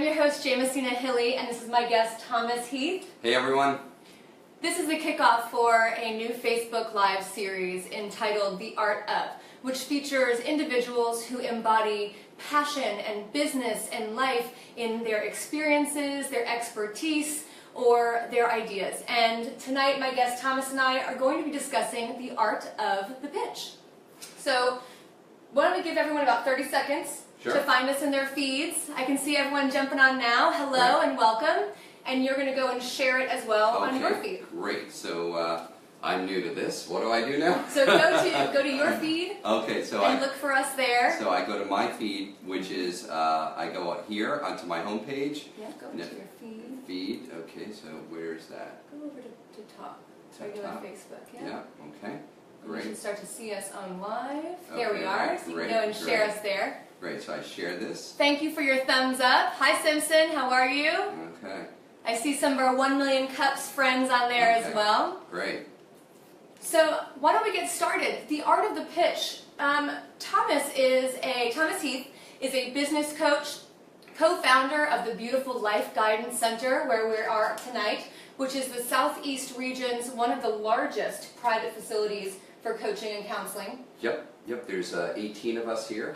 I'm your host, Jamesina Hilly, and this is my guest, Thomas Heath. Hey everyone. This is the kickoff for a new Facebook Live series entitled The Art Of, which features individuals who embody passion and business and life in their experiences, their expertise, or their ideas. And tonight, my guest Thomas and I are going to be discussing the art of the pitch. So, why don't we give everyone about 30 seconds Sure. to find us in their feeds. I can see everyone jumping on now. Hello Great. and welcome. And you're going to go and share it as well on your feed. Great. So I'm new to this. What do I do now? So go to your feed. Okay. So and look for us there. So I go to my feed, which is I go out here onto my homepage. Yeah, go to your feed. Feed. Okay. So where's that? Go over to top. Regular Facebook. Yeah. Yeah. Okay. Great. You can start to see us on live. Okay, There we are. So you can go and share us there. Great. So I share this. Thank you for your thumbs up. Hi Simpson. How are you? Okay. I see some of our 1 Million Cups friends on there as well. Great. So why don't we get started? The art of the pitch. Thomas Heath is a business coach, co-founder of the beautiful Life Guidance Center, where we are tonight, which is the Southeast region's one of the largest private facilities for coaching and counseling. Yep. There's 18 of us here.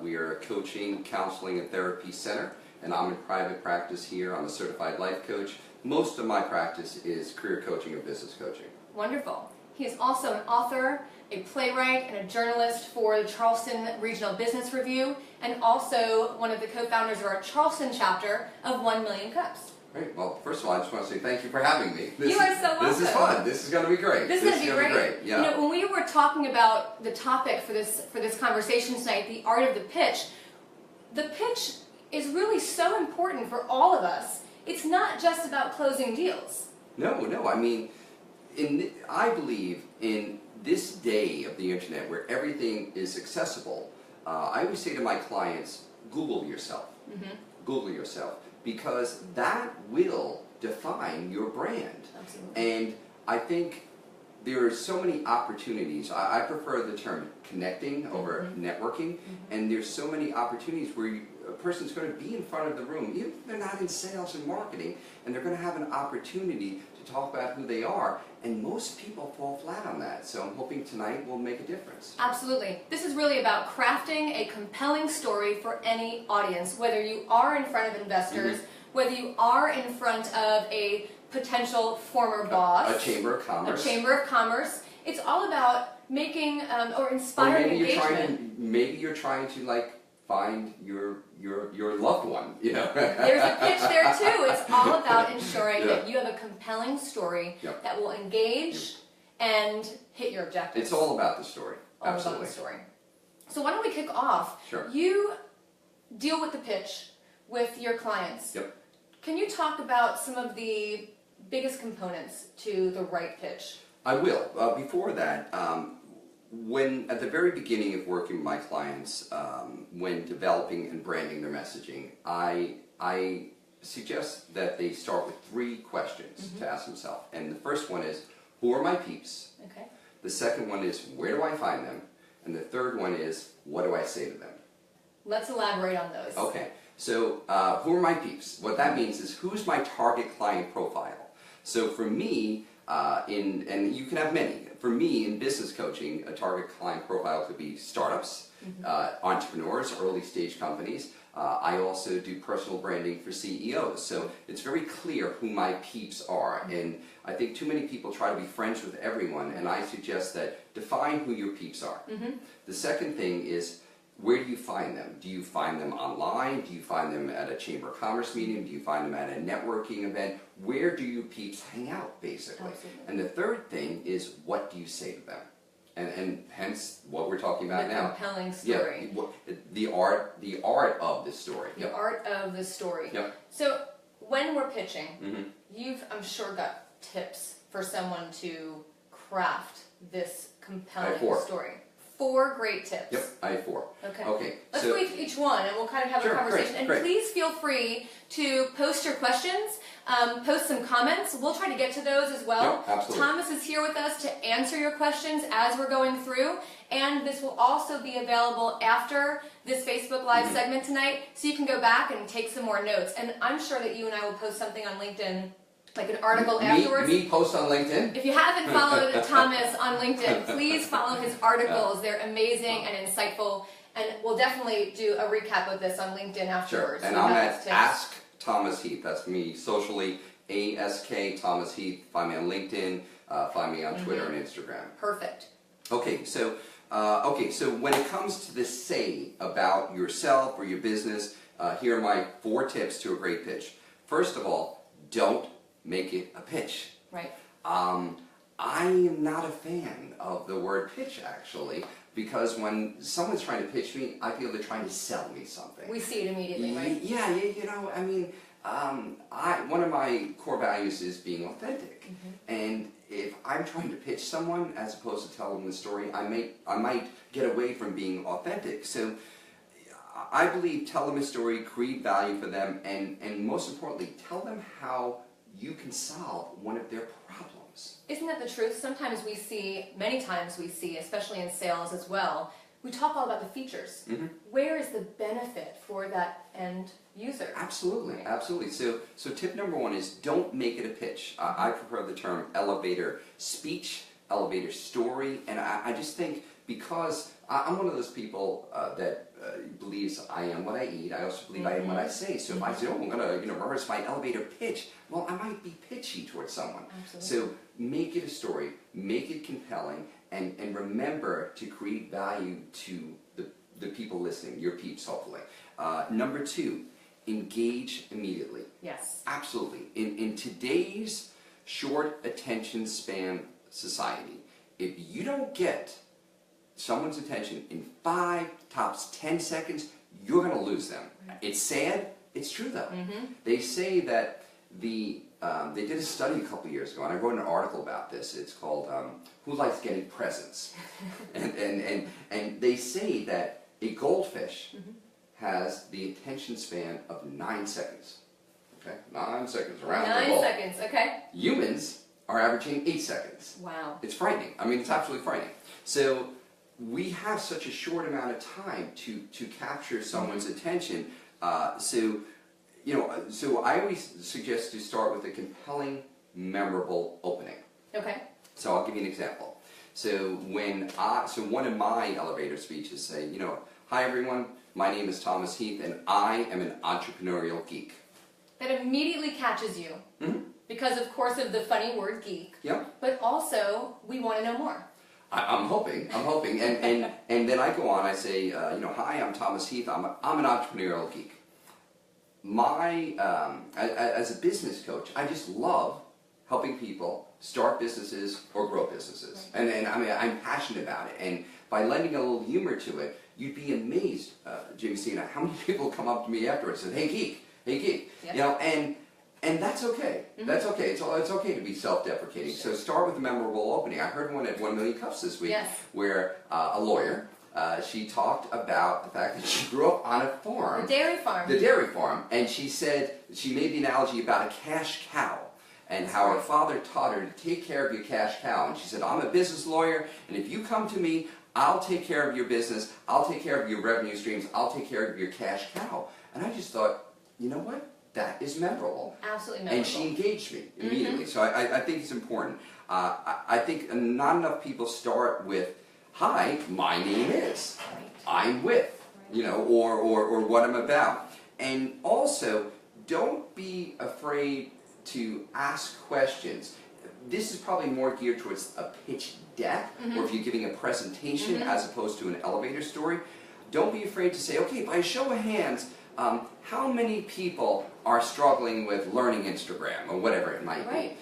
We are a coaching, counseling, and therapy center, and I'm in private practice here. I'm a certified life coach. Most of my practice is career coaching and business coaching. Wonderful. He is also an author, a playwright, and a journalist for the Charleston Regional Business Review, and also one of the co-founders of our Charleston chapter of 1 Million Cups. Great. Well, first of all, I just want to say thank you for having me. You are so welcome. This is fun. This is going to be great. This is going to be great. Yeah. You know, when we were talking about the topic for this conversation tonight, the art of the pitch is really so important for all of us. It's not just about closing deals. No. I mean, I believe in this day of the internet where everything is accessible. I always say to my clients, Google yourself. Mm-hmm. Google yourself. Because that will define your brand. Absolutely. And I think there are so many opportunities. I prefer the term connecting over networking. And there's so many opportunities where a person's going to be in front of the room, even if they're not in sales and marketing, and they're going to have an opportunity to talk about who they are. And most people fall flat on that. So I'm hoping tonight will make a difference. Absolutely. This is really about crafting a compelling story for any audience, whether you are in front of investors, whether you are in front of a potential former boss, A chamber of commerce. It's all about making or inspiring engagement. Maybe you're trying to like find your loved one. You know. There's a pitch there too. It's all about ensuring that you have a compelling story that will engage and hit your objectives. It's all about the story. All about the story. So why don't we kick off? Sure. You deal with the pitch with your clients. Yep. Can you talk about some of the biggest components to the right pitch? I will. Before that, when at the very beginning of working with my clients, when developing and branding their messaging, I suggest that they start with 3 questions to ask themselves. And the first one is, who are my peeps? Okay. The second one is, where do I find them? And the third one is, what do I say to them? Let's elaborate on those. Okay. So, who are my peeps? What that means is, who's my target client profile? So for me, and you can have many. For me, in business coaching, a target client profile could be startups, entrepreneurs, early stage companies. I also do personal branding for CEOs. So it's very clear who my peeps are. And I think too many people try to be friends with everyone. And I suggest that define who your peeps are. The second thing is, where do you find them? Do you find them online? Do you find them at a Chamber of Commerce meeting? Do you find them at a networking event? Where do your peeps hang out, basically? Absolutely. And the third thing is, what do you say to them? And hence what we're talking about now. The compelling story. Yeah, the art of the story. The art of the story. Yep. So when we're pitching, you've, I'm sure, got tips for someone to craft this compelling story. 4 great tips. Yep, I have 4. Okay. Okay. Let's so, go each one, and we'll kind of have Sure, a conversation. great, And please feel free to post your questions, post some comments. We'll try to get to those as well. Yep, absolutely. Thomas is here with us to answer your questions as we're going through, and this will also be available after this Facebook Live segment tonight, so you can go back and take some more notes. And I'm sure that you and I will post something on LinkedIn, like an article afterwards. Me post on LinkedIn? If you haven't followed Thomas on LinkedIn, please follow his articles. They're amazing and insightful, and we'll definitely do a recap of this on LinkedIn afterwards. Sure, and I'm at Ask Thomas Heath. That's me socially, ASK Thomas Heath. Find me on LinkedIn, find me on Twitter and Instagram. Perfect. Okay, so when it comes to the say about yourself or your business, here are my 4 tips to a great pitch. First of all, don't make it a pitch. Right. I am not a fan of the word pitch, actually, because when someone's trying to pitch me, I feel they're trying to sell me something. We see it immediately, right? Yeah, you know, I mean, one of my core values is being authentic. And if I'm trying to pitch someone as opposed to tell them the story, I might get away from being authentic. So I believe tell them a story, create value for them, and most importantly, tell them how you can solve one of their problems. Isn't that the truth? Sometimes we see, many times we see, especially in sales as well, we talk all about the features. Where is the benefit for that end user? Absolutely, absolutely. So tip number 1 is don't make it a pitch. I prefer the term elevator speech, elevator story, and I just think because I'm one of those people that believes I am what I eat. I also believe I am what I say. So if I say, oh, I'm going to rehearse my elevator pitch, well, I might be pitchy towards someone. Absolutely. So make it a story, make it compelling, and remember to create value to the people listening, your peeps, hopefully. Number 2, engage immediately. Yes. Absolutely. In today's short attention span society, if you don't get someone's attention in 5, tops 10 seconds, you're going to lose them. It's sad. It's true, though. They say that they did a study a couple years ago, and I wrote an article about this. It's called "Who Likes Getting Presents?" and they say that a goldfish has the attention span of 9 seconds. Okay, 9 seconds around the 9 ball. seconds. Okay. Humans are averaging 8 seconds. Wow. It's frightening. I mean, it's absolutely frightening. So we have such a short amount of time to capture someone's attention. So I always suggest to start with a compelling, memorable opening. Okay. So I'll give you an example. So one of my elevator speeches say, hi everyone, my name is Thomas Heath, and I am an entrepreneurial geek. That immediately catches you. Because, of course, of the funny word geek. Yep. But also, we want to know more. I'm hoping, and then I go on. I say, hi, I'm Thomas Heath. I'm an entrepreneurial geek. As a business coach, I just love helping people start businesses or grow businesses, and I mean, I'm passionate about it. And by lending a little humor to it, you'd be amazed, Jamesina, how many people come up to me afterwards and say, hey geek, Yep. And that's okay. That's okay. It's okay to be self-deprecating. So start with a memorable opening. I heard one at 1 Million Cups this week, where a lawyer, she talked about the fact that she grew up on a farm. The dairy farm. The dairy farm. And she said, she made the analogy about a cash cow and how her father taught her to take care of your cash cow. And she said, I'm a business lawyer, and if you come to me, I'll take care of your business, I'll take care of your revenue streams, I'll take care of your cash cow. And I just thought, you know what? That is memorable. Absolutely memorable. And she engaged me immediately. So I think it's important. I think not enough people start with, hi, my name is, I'm with, or what I'm about. And also, don't be afraid to ask questions. This is probably more geared towards a pitch deck, or if you're giving a presentation as opposed to an elevator story. Don't be afraid to say, okay, by a show of hands, how many people are struggling with learning Instagram or whatever it might be,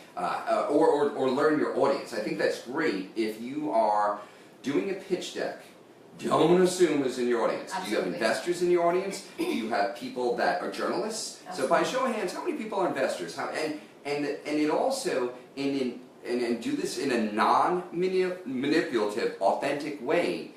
or learn your audience. I think that's great. If you are doing a pitch deck, don't assume who's in your audience. Absolutely. Do you have investors in your audience? Do you have people that are journalists? Absolutely. So by show of hands, how many people are investors? And it also, and do this in a non-manipulative, authentic way,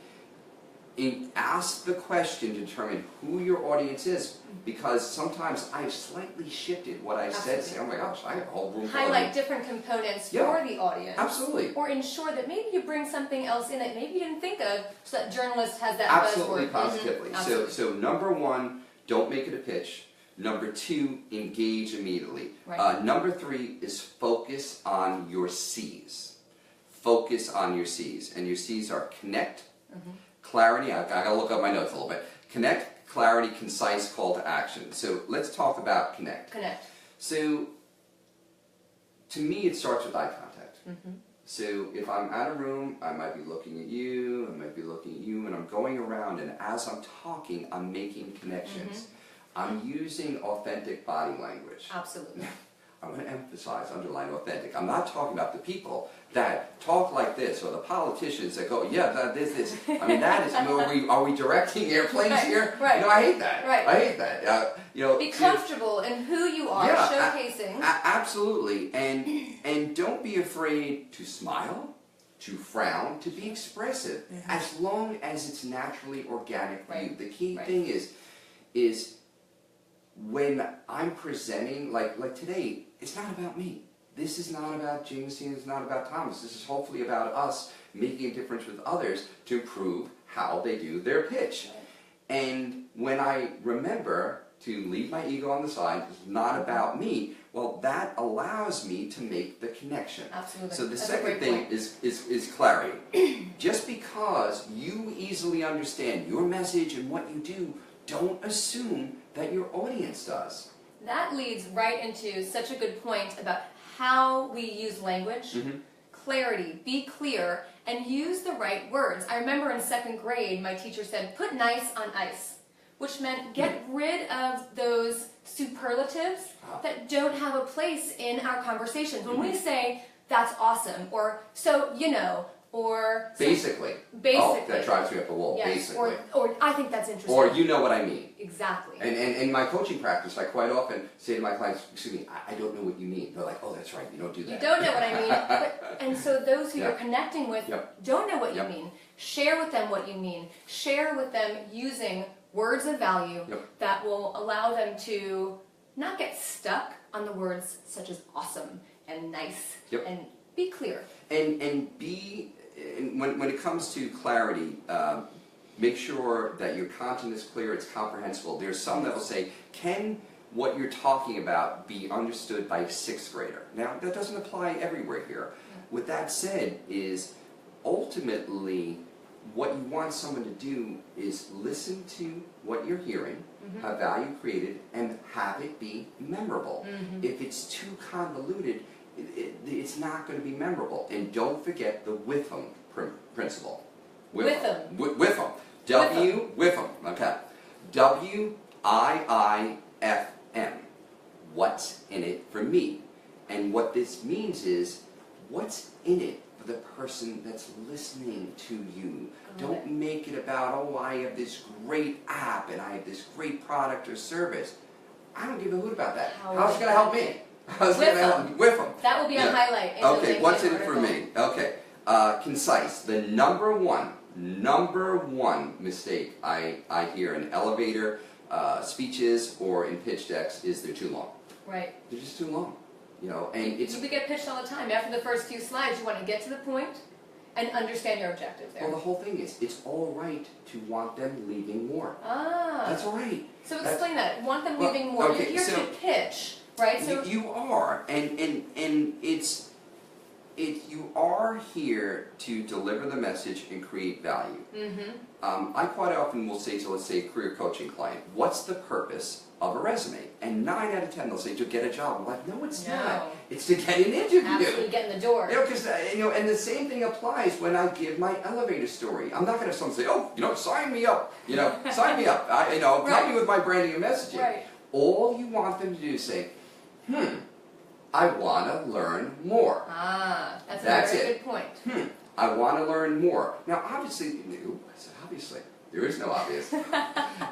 ask the question to determine who your audience is, because sometimes I've slightly shifted what I said. Say, oh my gosh, I have a whole room full of Highlight different components for the audience. Absolutely. Or ensure that maybe you bring something else in that maybe you didn't think of, so that journalist has that Absolutely, buzzword. positively. Absolutely. So number one, don't make it a pitch. Number two, engage immediately. Right. Number three is focus on your C's. Focus on your C's. And your C's are connect, clarity, I gotta look up my notes a little bit. Connect, clarity, concise, call to action. So let's talk about connect. Connect. So to me it starts with eye contact. So if I'm at a room, I might be looking at you, I might be looking at you, and I'm going around, and as I'm talking, I'm making connections. I'm using authentic body language. Absolutely. I want to emphasize, underline authentic. I'm not talking about the people that talk like this, or the politicians that go, yeah, this. I mean, that is, are we directing airplanes here? Right. You know, I hate that. Right. I hate that. You know, be comfortable in who you are, showcasing. Absolutely. And don't be afraid to smile, to frown, to be expressive, as long as it's naturally organic for you. The key thing is when I'm presenting, like today, it's not about me. This is not about James, it's not about Thomas. This is hopefully about us making a difference with others to improve how they do their pitch. And when I remember to leave my ego on the side, it's not about me, well, that allows me to make the connection. Absolutely. So the second thing is clarity. Just because you easily understand your message and what you do, don't assume that your audience does. That leads right into such a good point about how we use language, clarity, be clear, and use the right words. I remember in second grade, my teacher said, put nice on ice, which meant get rid of those superlatives that don't have a place in our conversations. When we say, that's awesome, or so, you know, or basically. Oh, that drives me up the wall. Yes. Basically. Or I think that's interesting. Or you know what I mean. Exactly. And in my coaching practice, I quite often say to my clients, excuse me, I don't know what you mean. They're like, oh, that's right, you don't do that. You don't know what I mean. And so those who you're connecting with don't know what you mean. Share with them what you mean. Share with them using words of value that will allow them to not get stuck on the words such as awesome and nice and be clear. And be, when it comes to clarity, make sure that your content is clear, it's comprehensible. There's some that will say, can what you're talking about be understood by a sixth grader? Now, that doesn't apply everywhere here. With that said, is ultimately what you want someone to do is listen to what you're hearing, have value created, and have it be memorable. If it's too convoluted, it's not going to be memorable. And don't forget the WIFM principle. WIFM. WIFM. WIFM. Okay. WIIFM. What's in it for me? And what this means is, what's in it for the person that's listening to you? Don't make it about, oh, I have this great app and I have this great product or service. I don't give a hoot about that. How's it going to help me? How's it going to help me? WIFM. That will be a highlight. In okay, the what's in it for me? Okay. Concise. The number one mistake I hear in elevator speeches or in pitch decks is they're too long. Right. They're just too long. You know, and it's... We get pitched all the time. After the first few slides, you want to get to the point and understand your objective there. Well, the whole thing is, it's all right to want them leaving more. Ah. That's all right. So explain that. Want them leaving more. Okay, you're here to pitch, right? So you are, and it's... you are here to deliver the message and create value. I quite often will say to, let's say, a career coaching client, what's the purpose of a resume? And 9 out of 10 they'll say, to get a job. I'm like, no, it's not. It's to get an interview. Absolutely, get in the door. You know, because and the same thing applies when I give my elevator story. I'm not going to have someone say, oh, sign me up. Sign me up. Help me with my branding and messaging. Right. All you want them to do is say, I want to learn more. Ah, that's a very good point. I want to learn more. Now, obviously, there is no obvious.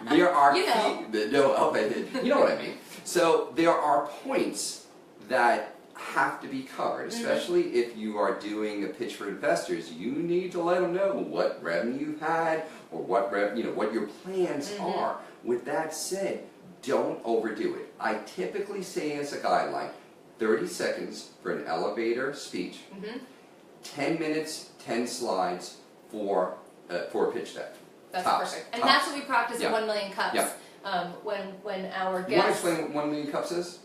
There are you know what I mean. So there are points that have to be covered, especially if you are doing a pitch for investors. You need to let them know what revenue you've had or what what your plans are. With that said, don't overdo it. I typically say as a guideline, 30 seconds for an elevator speech, 10 minutes, 10 slides for a pitch deck. That's Tops. perfect. And Tops. that's what we practice at 1 Million Cups. When our guests... You want to explain what 1 Million Cups is?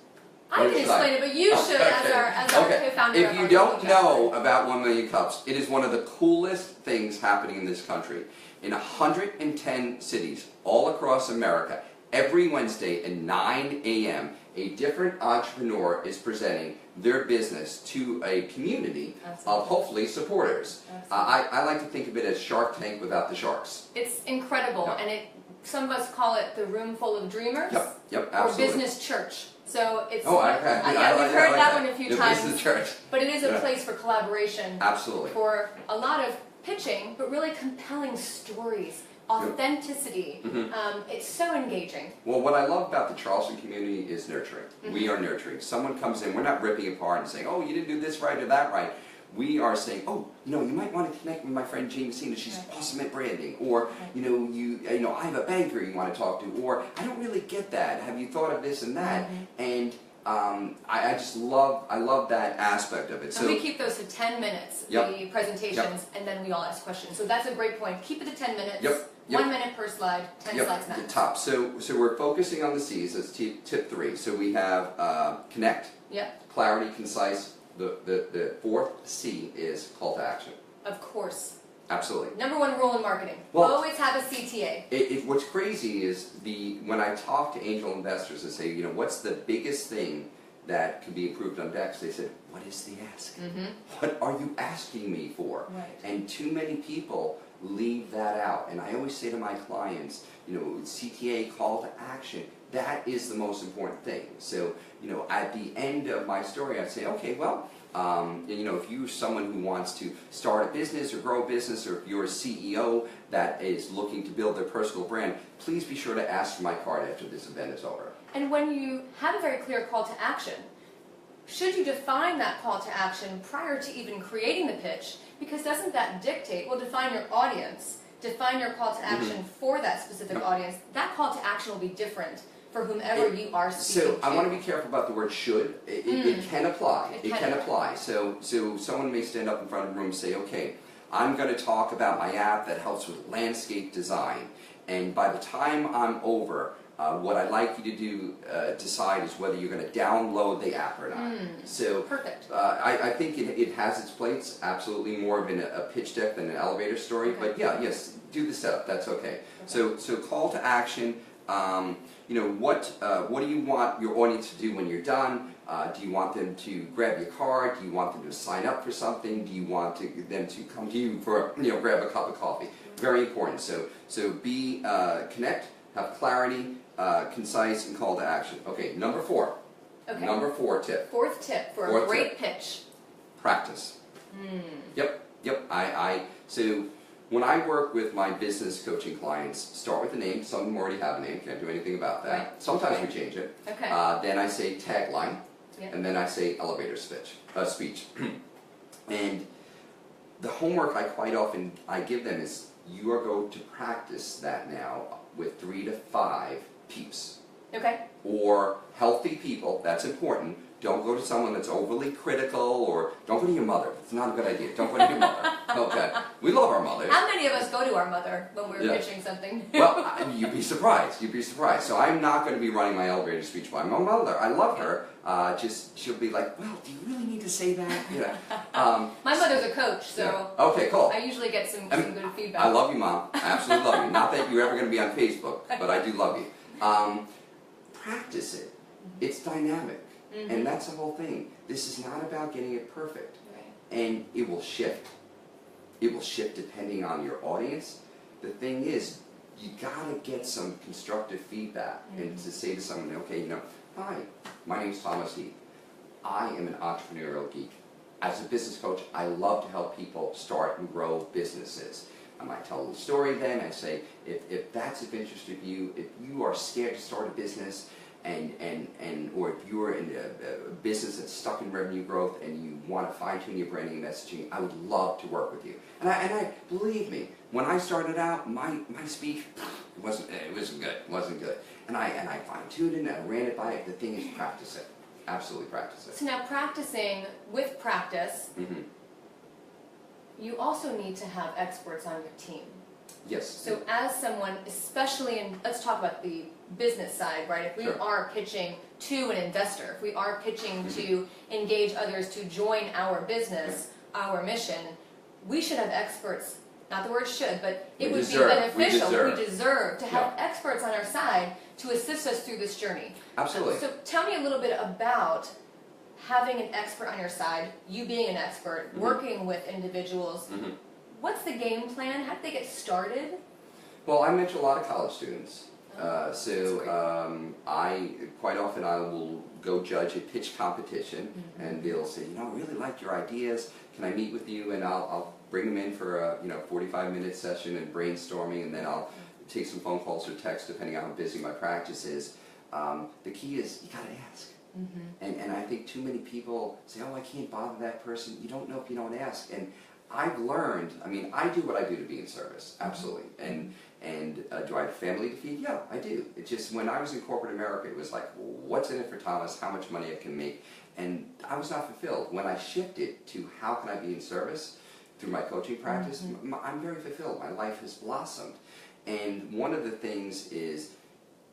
I can explain it, but you should as our co-founder. If you don't know about 1 Million Cups, it is one of the coolest things happening in this country. In 110 cities all across America, every Wednesday at 9 a.m., a different entrepreneur is presenting their business to a community of hopefully supporters. I like to think of it as Shark Tank without the sharks. It's incredible, and some of us call it the room full of dreamers, absolutely. or business church. So it's we've heard that one a few times. Business church. But it is a place for collaboration. Absolutely. For a lot of pitching, but really compelling stories. Authenticity. It's so engaging. Well, what I love about the Charleston community is nurturing. We are nurturing. Someone comes in, we're not ripping apart and saying, oh, you didn't do this right or that right. We are saying, oh, you might want to connect with my friend Jamesina. She's awesome at branding. Or, I have a banker you want to talk to. Or, I don't really get that. Have you thought of this and that? And I just love that aspect of it. So we keep those to 10 minutes, the presentations, and then we all ask questions. So that's a great point. Keep it to 10 minutes. 1 minute per slide, 10 slides max. The top. So we're focusing on the C's. That's tip 3. So we have connect, clarity, concise. The fourth C is call to action. Of course. Absolutely. Number 1 rule in marketing. Well, always have a CTA. What's crazy is when I talk to angel investors and say, what's the biggest thing that can be improved on Dex? They said, what is the ask? What are you asking me for? Right. And too many people leave that out. And I always say to my clients, CTA, call to action, that is the most important thing. So, at the end of my story, I say, okay, well, if you're someone who wants to start a business or grow a business, or if you're a CEO that is looking to build their personal brand, please be sure to ask for my card after this event is over. And when you have a very clear call to action, should you define that call to action prior to even creating the pitch? Because doesn't that dictate, define your audience, define your call to action for that specific audience. That call to action will be different for whomever you are speaking to. So I want to be careful about the word should. It can apply. It can apply. So someone may stand up in front of a room and say, okay, I'm going to talk about my app that helps with landscape design. And by the time I'm over, what I'd like you to decide is whether you're going to download the app or not. So perfect. I think it has its place. Absolutely more of a pitch deck than an elevator story. Okay. But yes, do the setup. That's okay. So call to action. What do you want your audience to do when you're done? Do you want them to grab your card? Do you want them to sign up for something? Do you want them to come to you for grab a cup of coffee? Very important. So be connect, have clarity, concise, and call to action. Okay, number 4. Okay. Number 4 tip. 4th tip for a great pitch. Practice. Yep. So when I work with my business coaching clients, start with the name. Some of them already have a name. Can't do anything about that. Right. Sometimes we change it. Okay. Then I say tagline, and then I say elevator speech. And the homework I quite often give them is you are going to practice that now with 3 to 5 peeps. Okay. Or healthy people. That's important. Don't go to someone that's overly critical, or don't go to your mother. It's not a good idea. Don't go to your mother. Okay. We love our mothers. How many of us go to our mother when we're pitching something? Well, you'd be surprised. You'd be surprised. So I'm not going to be running my elevator speech by my mother. I love her. She'll be like, well, do you really need to say that? My mother's a coach, so okay, cool. I usually get some good feedback. I love you, Mom. I absolutely love you. Not that you're ever going to be on Facebook, but I do love you. Practice it. It's dynamic. And that's the whole thing. This is not about getting it perfect. Right. And it will shift. It will shift depending on your audience. The thing is, you gotta get some constructive feedback and to say to someone, okay, hi, my name's Thomas Heath. I am an entrepreneurial geek. As a business coach, I love to help people start and grow businesses. I might tell the story then. I say, if that's of interest to you, if you are scared to start a business, or if you're in a business that's stuck in revenue growth and you want to fine-tune your branding and messaging, I would love to work with you. And I believe me, when I started out, my speech it wasn't good. And I fine-tuned it and I ran it by it. The thing is, practice it. Absolutely practice it. So now, practicing with practice, you also need to have experts on your team. Yes. So as someone, especially in, let's talk about the business side, right? If we are pitching to an investor, if we are pitching to engage others to join our business, our mission, we should have experts, not the word should, but it would be beneficial, we deserve to have experts on our side to assist us through this journey. Absolutely. So tell me a little bit about having an expert on your side, you being an expert, working with individuals. What's the game plan? How did they get started? Well, I mentor a lot of college students. I quite often I will go judge a pitch competition, and they'll say, I really like your ideas. Can I meet with you? And I'll bring them in for a 45-minute session and brainstorming, and then I'll take some phone calls or text depending on how busy my practice is. The key is you gotta ask. And I think too many people say, I can't bother that person. You don't know if you don't ask. And I've learned, I do what I do to be in service, absolutely. And do I have family to feed? Yeah, I do. It's just when I was in corporate America, it was like, what's in it for Thomas? How much money I can make? And I was not fulfilled. When I shifted to how can I be in service through my coaching practice, I'm very fulfilled. My life has blossomed. And one of the things is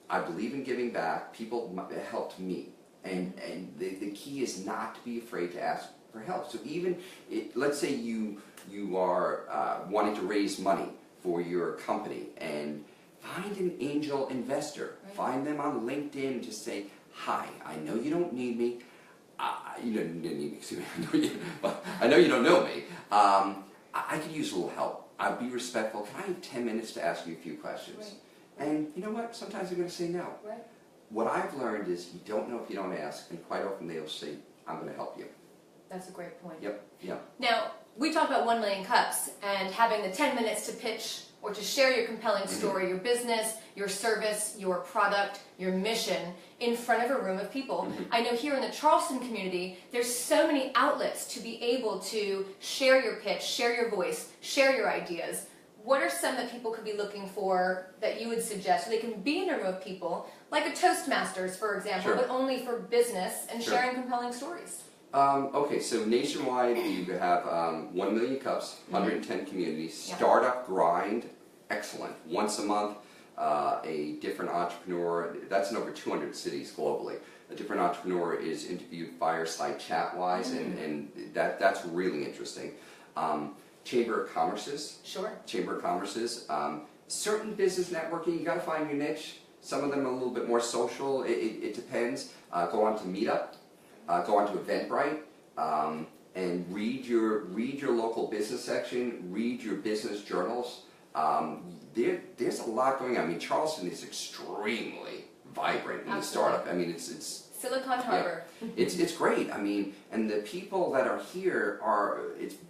I believe in giving back. People helped me. And the key is not to be afraid to ask for help. So even, let's say you are wanting to raise money for your company, and find an angel investor. Find them on LinkedIn. Just say, hi, I know you don't need me. You don't need me, excuse me. I know you don't know me. I could use a little help. I'd be respectful. Can I have 10 minutes to ask you a few questions? And you know what? Sometimes they're going to say no. What I've learned is you don't know if you don't ask, and quite often they'll say, I'm going to help you. That's a great point. Yep. Now, we talked about 1 million cups and having the 10 minutes to pitch or to share your compelling story, your business, your service, your product, your mission in front of a room of people. I know here in the Charleston community, there's so many outlets to be able to share your pitch, share your voice, share your ideas. What are some that people could be looking for that you would suggest so they can be in a room of people, like a Toastmasters, for example, but only for business and sharing compelling stories? Okay, so nationwide you have 1 million cups, 110 communities, startup grind, excellent. Once a month, a different entrepreneur, that's in over 200 cities globally. A different entrepreneur is interviewed fireside chat-wise, and that's really interesting. Chamber of Commerce's. Chamber of Commerce's. Certain business networking, you got to find your niche. Some of them are a little bit more social. It depends. Go on to Meetup. Go on to Eventbrite. And read your local business section. Read your business journals. There's a lot going on. Charleston is extremely vibrant in the startup. It's Silicon Harbor. It's great. And the people that are here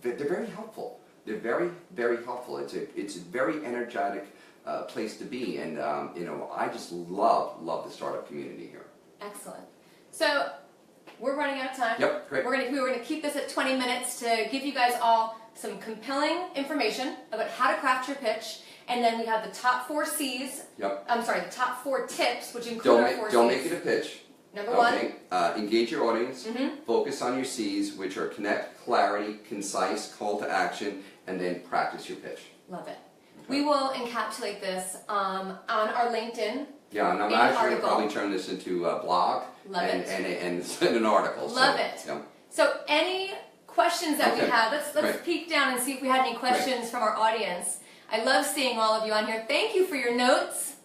they're very helpful. They're very, very helpful. It's a very energetic place to be, and I just love the startup community here. Excellent. So we're running out of time. Yep, great. We're going to keep this at 20 minutes to give you guys all some compelling information about how to craft your pitch, and then we have the top 4 C's. I'm sorry, the top 4 tips, which include our 4 C's. Don't make it a pitch. Number 1. Engage your audience. Focus on your C's, which are connect, clarity, concise, call to action, and then practice your pitch. Love it. We will encapsulate this on our LinkedIn. Yeah, and I'm actually probably turn this into a blog and an article. Love it. So any questions that we have, let's peek down and see if we had any questions from our audience. I love seeing all of you on here. Thank you for your notes.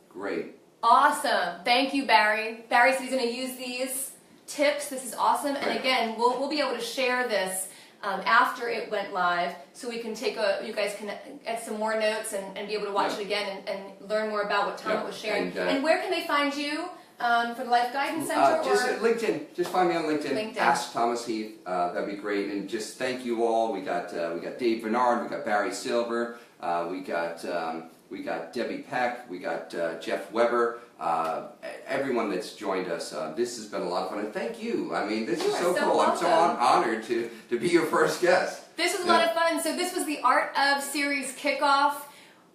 Great. Awesome. Thank you, Barry. Barry said he's going to use these tips. This is awesome. And again, we'll be able to share this after it went live, so we can you guys can get some more notes and be able to watch it again and learn more about what Thomas was sharing. And where can they find you for the Life Guidance Center? Just LinkedIn. Just find me on LinkedIn. Ask Thomas Heath. That'd be great. And just thank you all. We got Dave Bernard. We got Barry Silver. We we got Debbie Peck, we got Jeff Weber, everyone that's joined us. This has been a lot of fun, and thank you. I mean, this is so cool. Welcome. I'm so honored to be your first guest. This was a lot of fun. So this was the Art of Series kickoff.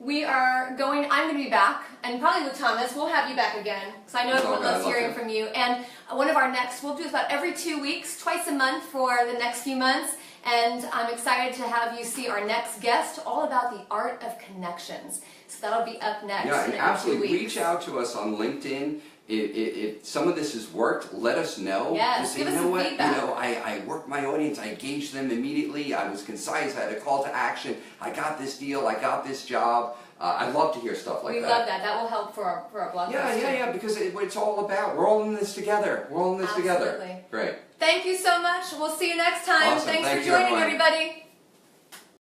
I'm going to be back, and probably with Thomas, we'll have you back again, because I know everyone loves hearing from you. And one of our next, we'll do this about every 2 weeks, twice a month for the next few months. And I'm excited to have you see our next guest, all about the art of connections. So that'll be up next. Yeah, and in absolutely 2 weeks. reach out to us on LinkedIn. If some of this has worked, let us know. Yes, just say, give us you know some what, feedback. I worked my audience, I engaged them immediately, I was concise, I had a call to action, I got this deal, I got this job. I love to hear stuff like that. We love that. That will help for our blog post. Yeah, because it's all about, we're all in this together. We're all in this together. Great. Thank you so much. We'll see you next time. Awesome. Thanks Thank for you, joining, everyone. everybody.